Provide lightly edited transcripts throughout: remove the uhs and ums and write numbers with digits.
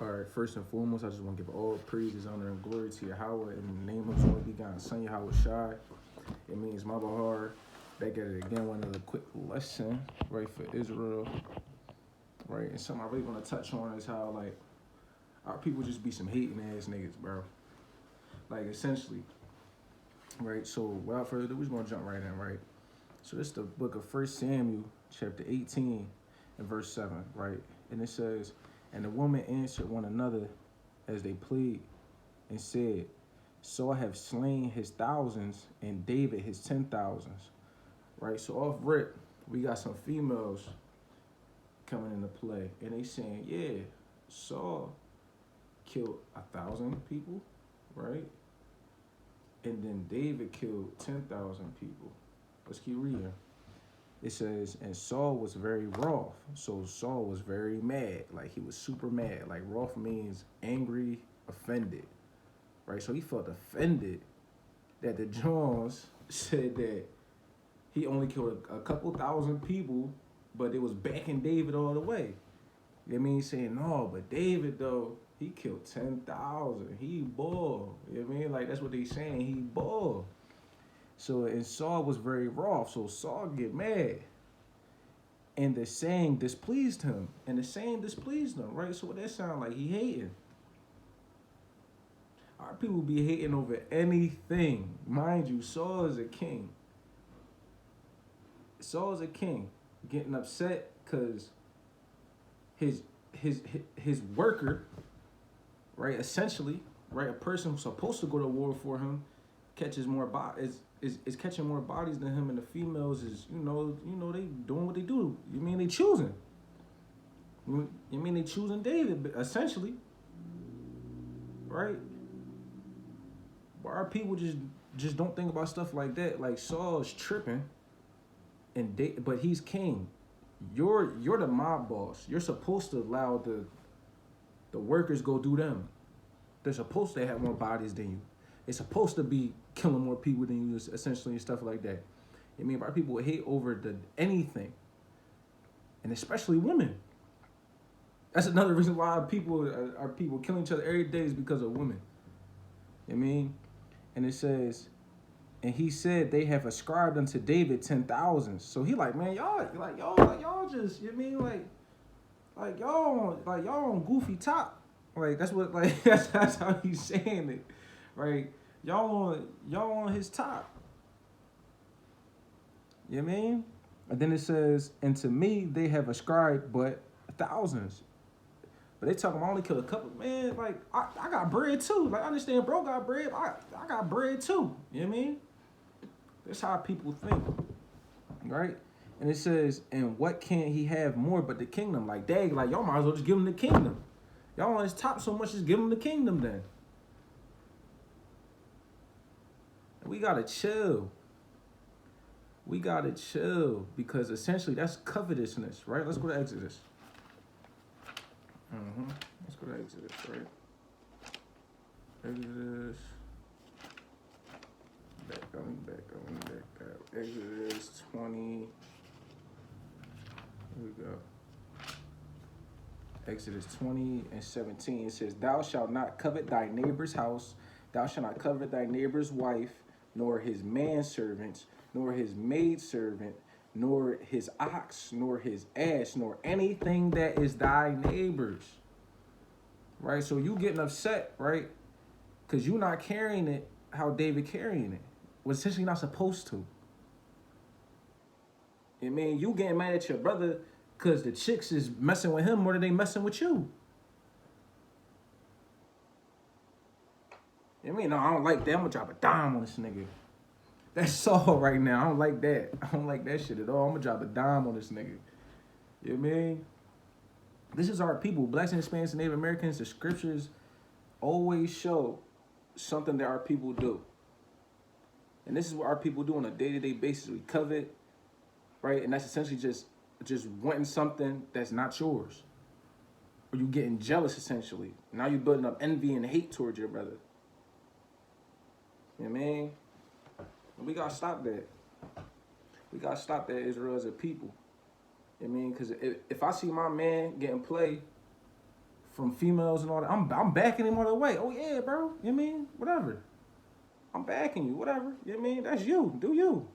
All right, first and foremost, I just want to give all praises, honor, and glory to Yahweh in the name of His only begotten Son, Yahweh Shai. It means my Bahar. Back at it again, one other quick lesson, right, for Israel, right? And something I really want to touch on is how, like, our people just be some hating ass niggas, bro. Like, essentially, right? So, without further ado, we're just going to jump right in, right? So, this is the book of 1 Samuel, chapter 18, and verse 7, right? And it says, "And the woman answered one another as they plead, and said, Saul have slain his thousands, and David his 10,000s. Right? So off rip, we got some females coming into play, and they saying, yeah, Saul killed 1,000 people, right? And then David killed 10,000 people. Let's keep reading. It says, and Saul was very wroth. So Saul was very mad. Like, he was super mad. Like, wroth means angry, offended. Right? So he felt offended that the Jones said that he only killed a couple thousand people, but it was backing David all the way. You know what I mean? Saying, no, but David, though, he killed 10,000. He ball. You know what I mean? Like, that's what they saying. He ball. So, and Saul was very wroth. So Saul get mad. And the saying displeased him. And the saying displeased him, right? So what that sound like? He hating. Our people be hating over anything. Mind you, Saul is a king. Saul is a king. Getting upset because his worker, right, essentially, right, a person who's supposed to go to war for him catches more is catching more bodies than him, and the females is, you know, they doing what they do. You mean they choosing? You mean they choosing David, essentially, right? But our people just don't think about stuff like that. Like, Saul is tripping, but he's king. You're the mob boss. You're supposed to allow the workers go do them. They're supposed to have more bodies than you. They're supposed to be killing more people than you, essentially, and stuff like that. I mean, our people hate over anything, and especially women. That's another reason why our people killing each other every day is because of women. I mean, and it says, and he said they have ascribed unto David 10,000. So he like, man, y'all just, you know what I mean, like y'all on goofy top. Like, that's what, like, that's how he's saying it, right? Y'all on his top. You know what I mean? And then it says, and to me they have ascribed but thousands. But they talking, I only killed a couple. Man, like, I got bread too. Like, I understand bro got bread, but I got bread too. You know what I mean? That's how people think, right? And it says, and what can he have more but the kingdom? Like, dang, like, y'all might as well just give him the kingdom. Y'all on his top so much, just give him the kingdom then. And we gotta chill. We gotta chill, because essentially that's covetousness, right? Let's go to Exodus. Let's go to Exodus, right? Exodus. Back up. Exodus 20. Here we go. Exodus 20 and 17. It says, thou shalt not covet thy neighbor's house. Thou shalt not covet thy neighbor's wife, nor his manservants, nor his maidservant, nor his ox, nor his ass, nor anything that is thy neighbor's. Right? So you getting upset, right? Because you not carrying it how David carrying it. Was essentially not supposed to. I mean, you getting mad at your brother because the chicks is messing with him more than they messing with you. I mean, no, I don't like that. I'm gonna drop a dime on this nigga. That's Saul right now. I don't like that. I don't like that shit at all. I'm gonna drop a dime on this nigga. You know what I mean? This is our people. Blacks and Hispanics and Native Americans. The scriptures always show something that our people do. And this is what our people do on a day-to-day basis. We covet, right? And that's essentially just wanting something that's not yours. Or you getting jealous, essentially. Now you're building up envy and hate towards your brother. You know what I mean? And we gotta stop that. We gotta stop that, Israel, as a people. You know what I mean? Because if I see my man getting played from females and all that. I'm backing him all the way. Oh yeah, bro. You know what I mean? Whatever. I'm backing you. Whatever. You know what I mean? That's you. Do you.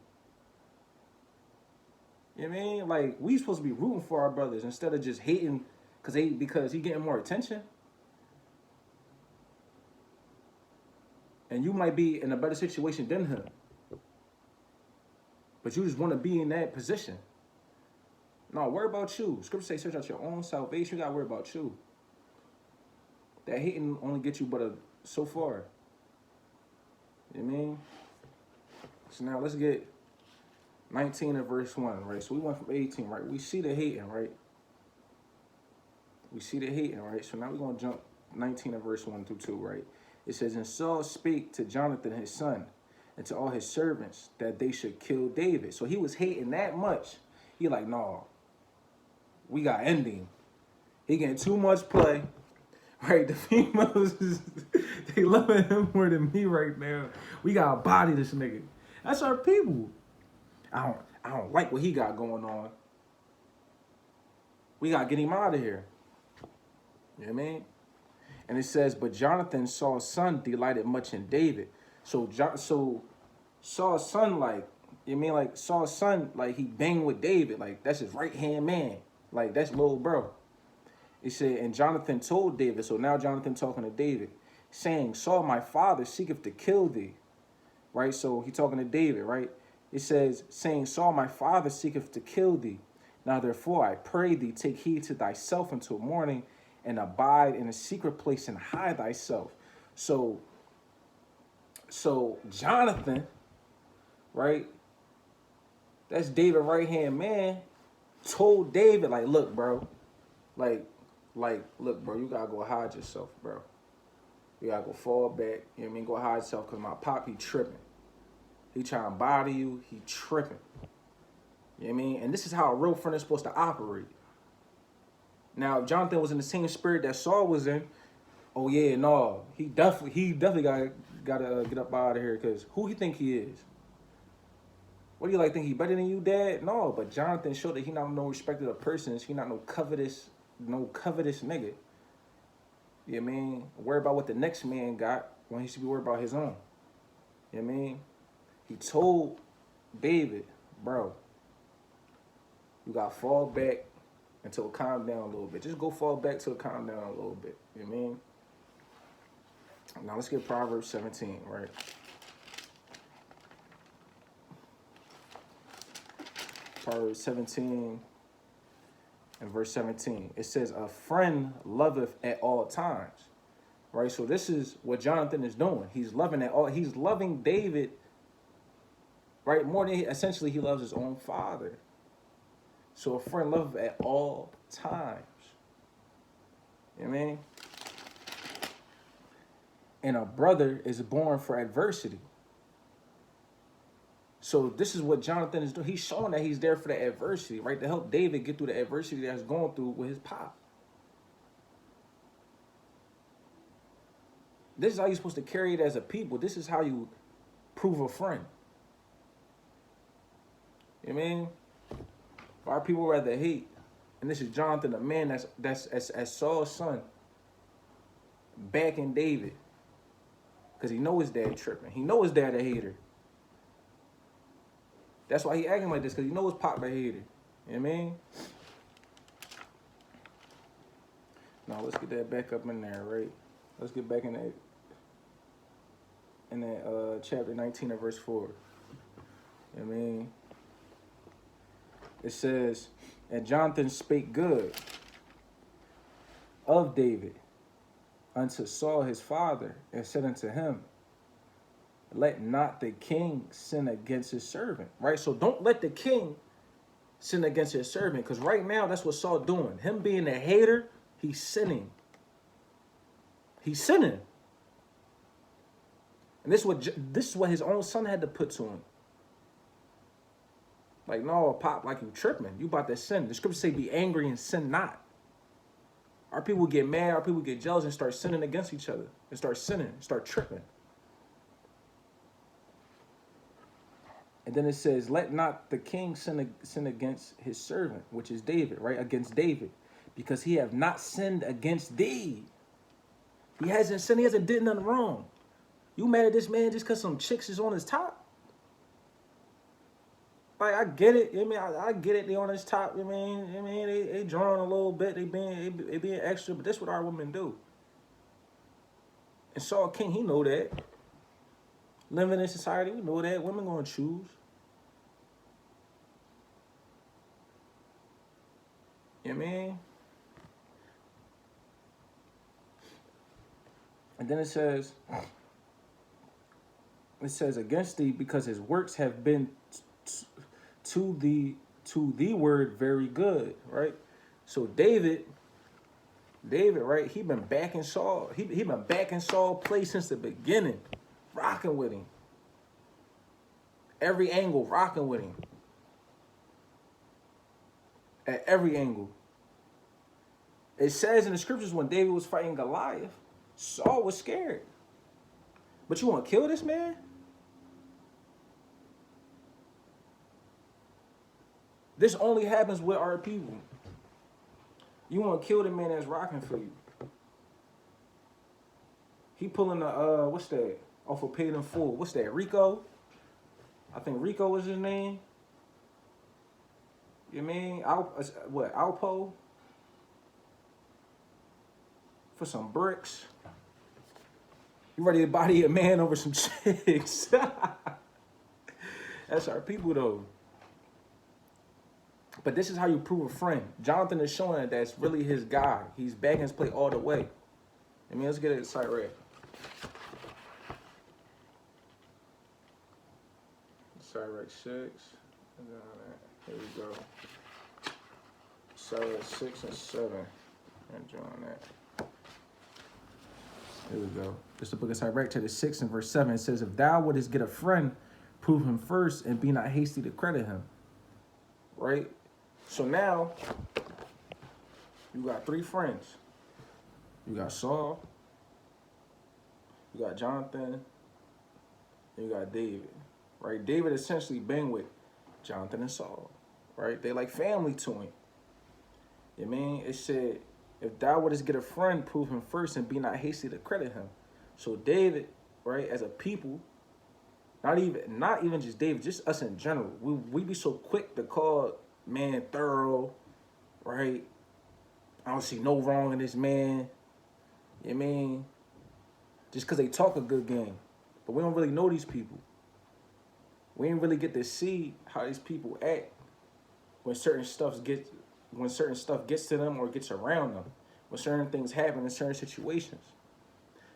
You know what I mean? Like, we supposed to be rooting for our brothers instead of just hating because he getting more attention. And you might be in a better situation than him. But you just want to be in that position. No, worry about you. Scripture say, search out your own salvation. You got to worry about you. That hating only gets you but so far. You know what I mean? So now let's get 19 and verse 1, right? So we went from 18, right? We see the hating, right? We see the hating, right? So now we're going to jump 19 and verse 1 through 2, right? It says, and Saul spake to Jonathan his son and to all his servants that they should kill David. So he was hating that much. He like, no, we got ending. He getting too much play. Right, the females, they loving him more than me right now. We gotta body this nigga. That's our people. I don't like what he got going on. We gotta get him out of here. You know what I mean? And it says, but Jonathan, Saul's son, delighted much in David. So Saul's son, like, you know what I mean? Like, Saul's son, like, he banged with David. Like, that's his right-hand man. Like, that's little bro. He said, and Jonathan told David, so now Jonathan talking to David, saying, Saul, my father, seeketh to kill thee. Right? So he talking to David, right? It says, saying, Saul, my father, seeketh to kill thee. Now therefore, I pray thee, take heed to thyself until morning, and abide in a secret place and hide thyself. So Jonathan, right? That's David's right-hand man, told David, like, look, bro, look, bro, you gotta go hide yourself, bro. You gotta go fall back. You know what I mean? Go hide yourself, because my pop, he tripping. He trying to body you. He tripping. You know what I mean? And this is how a real friend is supposed to operate. Now, if Jonathan was in the same spirit that Saul was in, oh yeah, no, he definitely gotta get up out of here, because who he think he is? What do you like, think he better than you, Dad? No, but Jonathan showed that he not no respected of persons. He not no covetous nigga. You know what I mean? Worry about what the next man got when he should be worried about his own. You know what I mean? He told David, bro, you got to fall back until it calm down a little bit. Just go fall back till it calm down a little bit. You know what I mean? Now let's get Proverbs 17, right? Proverbs 17 and verse 17. It says, a friend loveth at all times. Right? So this is what Jonathan is doing. He's loving David, right? More than essentially he loves his own father. So a friend loveth at all times. You know what I mean? And a brother is born for adversity. So this is what Jonathan is doing. He's showing that he's there for the adversity, right? To help David get through the adversity that's going through with his pop. This is how you're supposed to carry it as a people. This is how you prove a friend. You know what I mean? Our people rather hate. And this is Jonathan, a man that's as Saul's son, backing David. Because he know his dad tripping. He know his dad a hater. That's why he acting like this, because he knows Pop a hater. You know what I mean? Now let's get that back up in there, right? Let's get back in that chapter 19 of verse 4. You know what I mean? It says, and Jonathan spake good of David unto Saul his father, and said unto him, let not the king sin against his servant. Right? So don't let the king sin against his servant. Because right now, that's what Saul doing. Him being a hater, he's sinning. He's sinning. And this is what his own son had to put to him. Like, no, Pop, like you tripping. You about to sin. The scriptures say be angry and sin not. Our people get mad. Our people get jealous and start sinning against each other. And start sinning. Start tripping. And then it says, let not the king sin against his servant, which is David, right? Against David. because he have not sinned against thee. He hasn't sinned. He hasn't did nothing wrong. You mad at this man just because some chicks is on his top? Like, I get it. I get it. They on his top. They drawing a little bit. They being extra. But that's what our women do. And Saul King, he know that. Living in society, we know that. Women gonna choose. You know what I mean? And then it says against thee, because his works have been to the word very good, right? So David, right? He been backing Saul. He been backing Saul play since the beginning, rocking with him. Every angle, rocking with him. At every angle. It says in the scriptures when David was fighting Goliath, Saul was scared. But you want to kill this man? This only happens with our people. You want to kill the man that's rocking for you. He pulling the, what's that? Off of Paid in Full. What's that, Rico? I think Rico was his name. You mean? Alpo? For some bricks. You ready to body a man over some chicks? That's our people, though. But this is how you prove a friend. Jonathan is showing that that's really his guy. He's backing his play all the way. Let's get it side red. Side red 6. And here we go. Side red 6 and 7. And join that. Here we go. Just the book of Sirach, chapter 6 and verse 7. It says, if thou wouldest get a friend, prove him first, and be not hasty to credit him. Right? So now, you got 3 friends. You got Saul, you got Jonathan, and you got David. Right? David essentially been with Jonathan and Saul. Right? They like family to him. You know what I mean? It said, if thou wouldest get a friend, prove him first, and be not hasty to credit him. So David, right, as a people, not even just David, just us in general, we be so quick to call man thorough, right? I don't see no wrong in this man. You know what I mean? Just because they talk a good game. But we don't really know these people. We ain't really get to see how these people act when certain stuff gets to them or gets around them. When certain things happen in certain situations.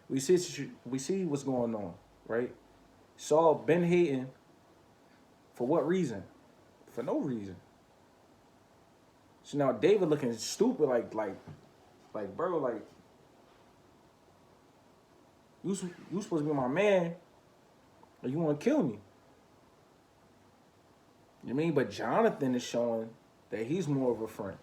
We see what's going on, right? Saul been hating for what reason? For no reason. So now David looking stupid, like bro, like you supposed to be my man, or you want to kill me? You know what I mean? But Jonathan is showing that he's more of a friend.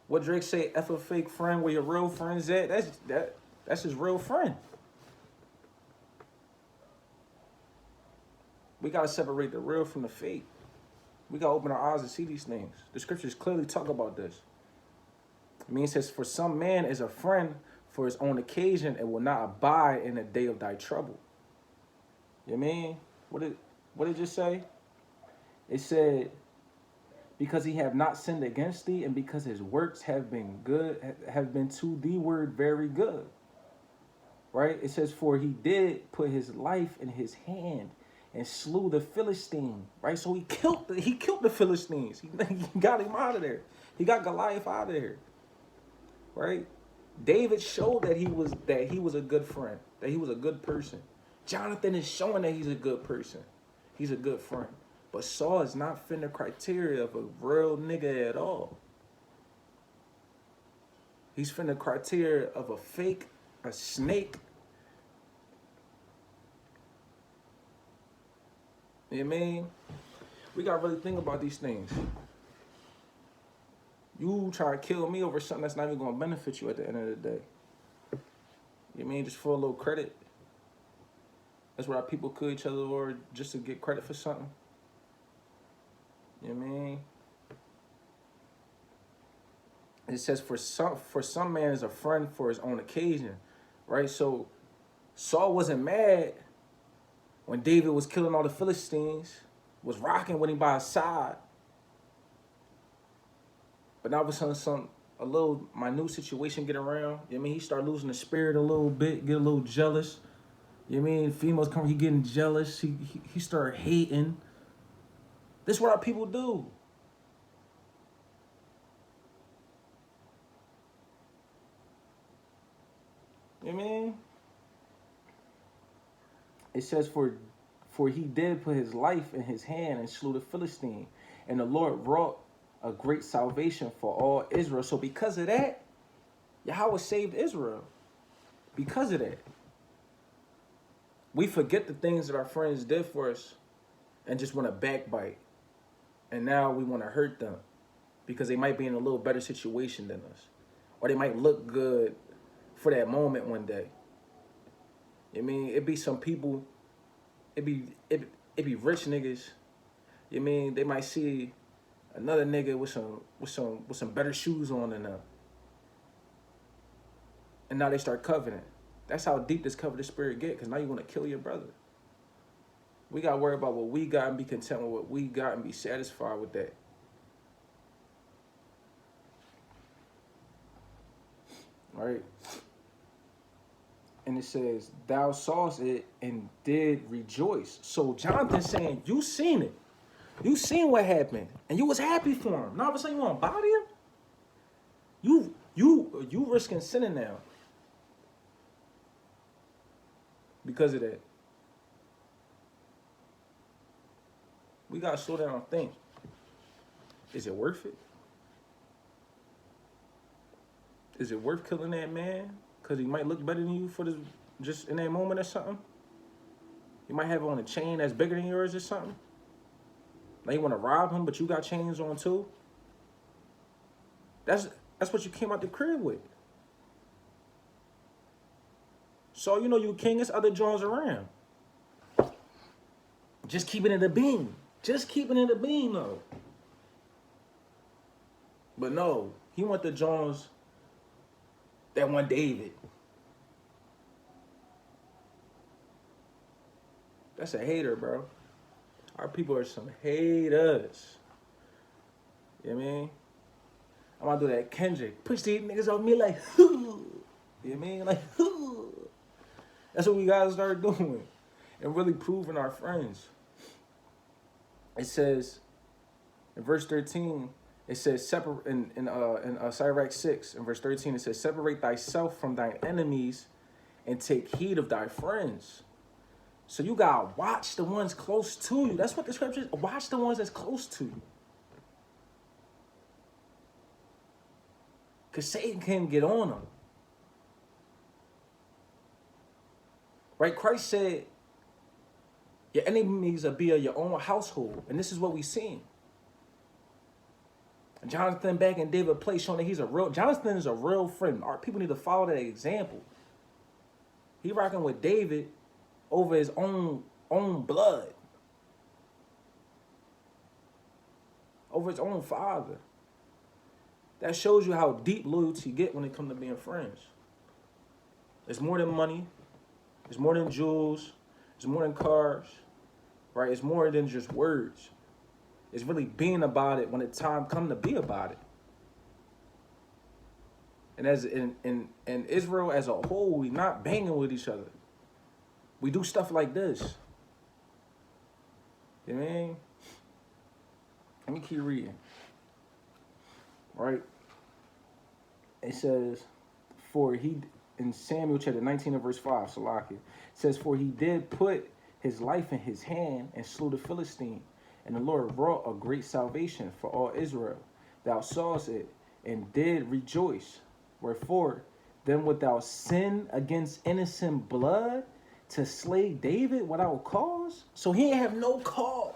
What Drake say? F a fake friend where your real friend's at. That's his real friend. We gotta separate the real from the fake. We gotta open our eyes and see these things. The scriptures clearly talk about this. It says, for some man is a friend for his own occasion and will not abide in the day of thy trouble. You know what I mean? What did it just say? It said, because he have not sinned against thee, and because his works have been to the word very good. Right? It says, for he did put his life in his hand and slew the Philistine. Right? So he killed the Philistines. He got him out of there. He got Goliath out of there. Right? David showed that he was a good friend, that he was a good person. Jonathan is showing that he's a good person. He's a good friend. But Saul is not fitting the criteria of a real nigga at all. He's fitting the criteria of a fake, a snake. You know what I mean? We got to really think about these things. You try to kill me over something that's not even going to benefit you at the end of the day. You know what I mean? Just for a little credit. That's what our people kill each other over, just to get credit for something. You know what I mean? It says, for some man is a friend for his own occasion, right? So Saul wasn't mad when David was killing all the Philistines, was rocking with him by his side. But now all of a sudden, a little minute situation get around. You know what I mean? He start losing the spirit a little bit, get a little jealous. You know what I mean? Females come, he getting jealous. He start hating. This is what our people do. You know what I mean? It says, for he did put his life in his hand and slew the Philistine. And the Lord wrought a great salvation for all Israel. So because of that, Yahweh saved Israel. Because of that. We forget the things that our friends did for us and just want to backbite. And now we want to hurt them because they might be in a little better situation than us. Or they might look good for that moment one day. I mean, it be some people, it be rich niggas. You mean they might see another nigga with some better shoes on than them, and now they start coveting. That's how deep this covetous spirit get. Because now you want to kill your brother. We gotta worry about what we got and be content with what we got and be satisfied with that. Right. And it says, thou sawest it and did rejoice. So Jonathan's saying, you seen it. You seen what happened. And you was happy for him. Now all of a sudden you want to body him? You risking sinning now. Because of that. We got to slow down and think. Is it worth it? Is it worth killing that man? Because he might look better than you for this, just in that moment or something. You might have on a chain that's bigger than yours or something. Now you want to rob him, but you got chains on too. That's what you came out the crib with. So you know you king, there's other Jones around. Just keeping it a beam. Just keeping it a beam though. But no, he want the Jones that one David. That's a hater, bro. Our people are some haters. You know what I mean? I'm gonna do that Kendrick. Push these niggas off me like, hoo. You know what I mean? Like, hoo. That's what we gotta start doing. And really proving our friends. It says, in verse 13, it says, in Sirach 6, in verse 13, it says, separate thyself from thine enemies and take heed of thy friends. So you gotta watch the ones close to you. That's what the scripture is. Watch the ones that's close to you. Because Satan can get on them. Right? Christ said, your enemies will be of your own household. And this is what we've seen. Jonathan back in David's place showing that Jonathan is a real friend. Our people need to follow that example. He rocking with David over his own blood. Over his own father. That shows you how deep loyalty get when it comes to being friends. It's more than money. It's more than jewels. It's more than cars. Right? It's more than just words. It's really being about it when the time comes to be about it. And as in Israel as a whole, we not banging with each other. We do stuff like this. You know what I mean? Let me keep reading. Right? It says, for he, in Samuel chapter 19 and verse 5, Salaki, it says, for he did put his life in his hand and slew the Philistine. And the Lord wrought a great salvation for all Israel. Thou sawest it and did rejoice. Wherefore, then wilt thou sin against innocent blood to slay David without cause? So he ain't have no cause.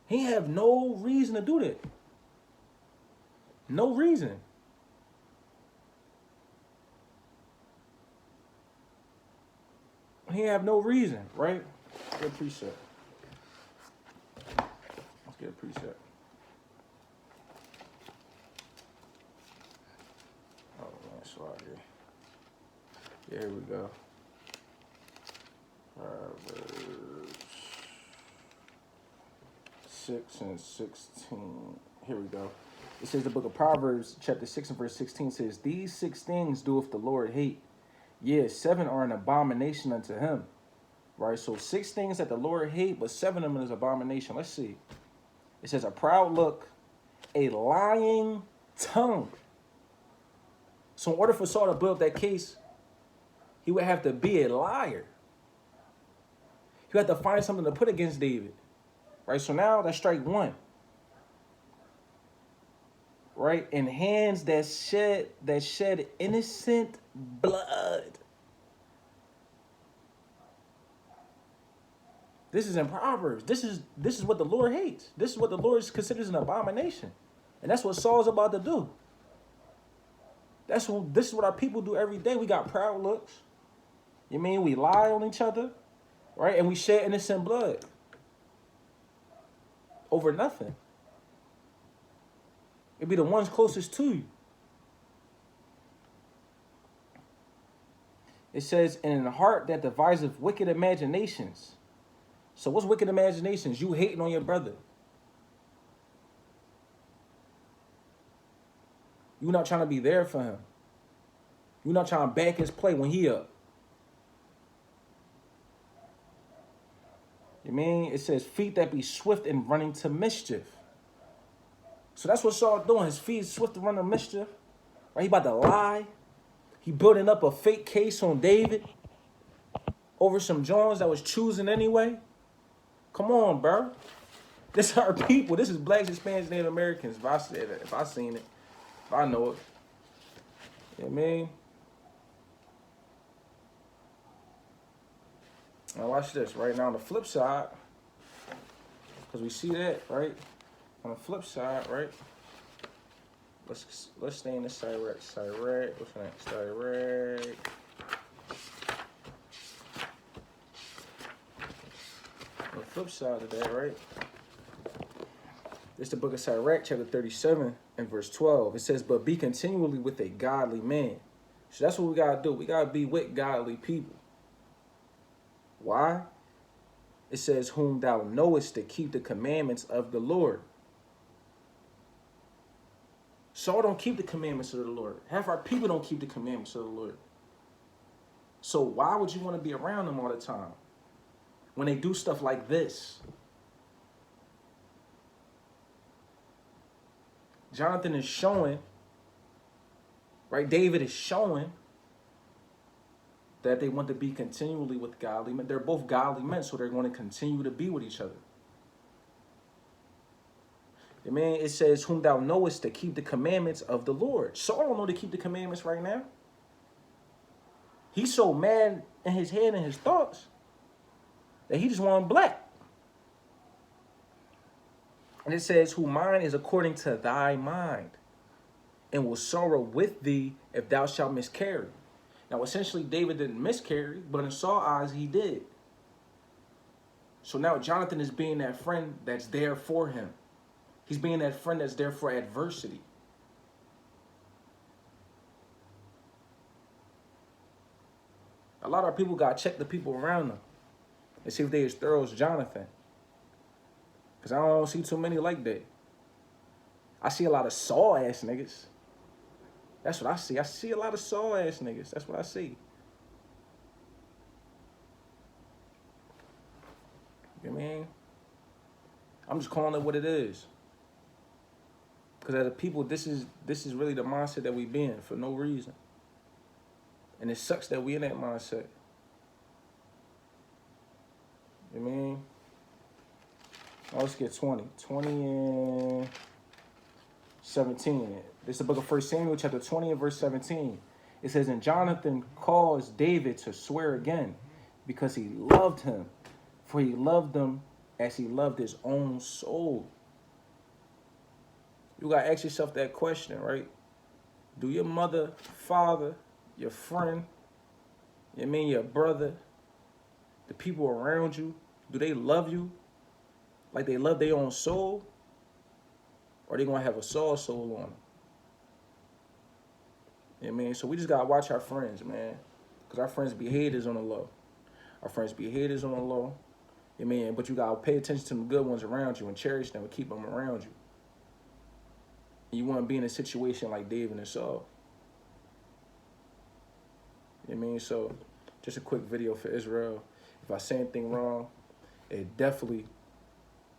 He ain't have no reason to do that. No reason. He ain't have no reason, right? Get a precept. Let's get a precept. motherfucker. Yeah, here we go. Proverbs 6 and 16. Here we go. It says the book of Proverbs, chapter 6 and verse 16 says, "These 6 things doeth the Lord hate. Yea, 7 are an abomination unto him." Right? So 6 things that the Lord hate, but 7 of them is abomination. Let's see. It says a proud look, a lying tongue. So in order for Saul to build that case, he would have to be a liar. He would have to find something to put against David. Right? So now that's strike 1. Right? And hands that shed innocent blood. This is in Proverbs. This is what the Lord hates. This is what the Lord considers an abomination. And that's what Saul's about to do. This is what our people do every day. We got proud looks. You mean we lie on each other, right? And we shed innocent blood over nothing. It'd be the ones closest to you. It says, in the heart that deviseth wicked imaginations. So what's wicked imaginations? You hating on your brother. You're not trying to be there for him. You're not trying to back his play when he up. You mean? It says, feet that be swift in running to mischief. So that's what Saul doing. His feet is swift to run to mischief. Right? He about to lie. He building up a fake case on David over some Jones that was choosing anyway. Come on, bro. This is our people. This is blacks, Hispanics, Native Americans. If I said it, if I seen it, if I know it. You know what I mean? Now watch this. Right now on the flip side, because we see that, right? On the flip side, right? Let's stay in the Sirach. What's next? Sirach. On the flip side of that, right? It's the book of Sirach, chapter 37 and verse 12. It says, "But be continually with a godly man." So that's what we gotta do. We gotta be with godly people. Why? It says, "Whom thou knowest to keep the commandments of the Lord." Saul don't keep the commandments of the Lord. Half our people don't keep the commandments of the Lord. So why would you want to be around them all the time when they do stuff like this? Jonathan is showing, right? David is showing that they want to be continually with godly men. They're both godly men, so they're going to continue to be with each other. I mean, it says, "Whom thou knowest to keep the commandments of the Lord." Saul don't know to keep the commandments right now. He's so mad in his head and his thoughts that he just want black. And it says, "Whose mind is according to thy mind, and will sorrow with thee if thou shalt miscarry." Now, essentially, David didn't miscarry, but in Saul's eyes, he did. So now Jonathan is being that friend that's there for him. He's being that friend that's there for adversity. A lot of our people got to check the people around them and see if they as thorough as Jonathan. Because I don't see too many like that. I see a lot of Saul-ass niggas. That's what I see. I see a lot of Saul-ass niggas. That's what I see. You know what I mean? I'm just calling it what it is. Because as a people, this is really the mindset that we be in for no reason. And it sucks that we in that mindset. You know what I mean? Now let's get 20. 20 and 17. This is the book of 1 Samuel, chapter 20 and verse 17. It says, "And Jonathan caused David to swear again, because he loved him, for he loved him as he loved his own soul." You got to ask yourself that question, right? Do your mother, father, your friend, you know what I mean, your brother, the people around you, do they love you like they love their own soul? Or are they going to have a soul on them? You know what I mean? So we just gotta watch our friends, man. Cause our friends be haters on the low. Our friends be haters on the low. You know what I mean? But you gotta pay attention to the good ones around you and cherish them and keep them around you. You wanna be in a situation like David and Saul. You know what I mean? So just a quick video for Israel. If I say anything wrong, it definitely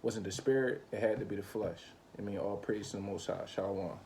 wasn't the spirit. It had to be the flesh. I mean, all praise to the Most High. Shalom.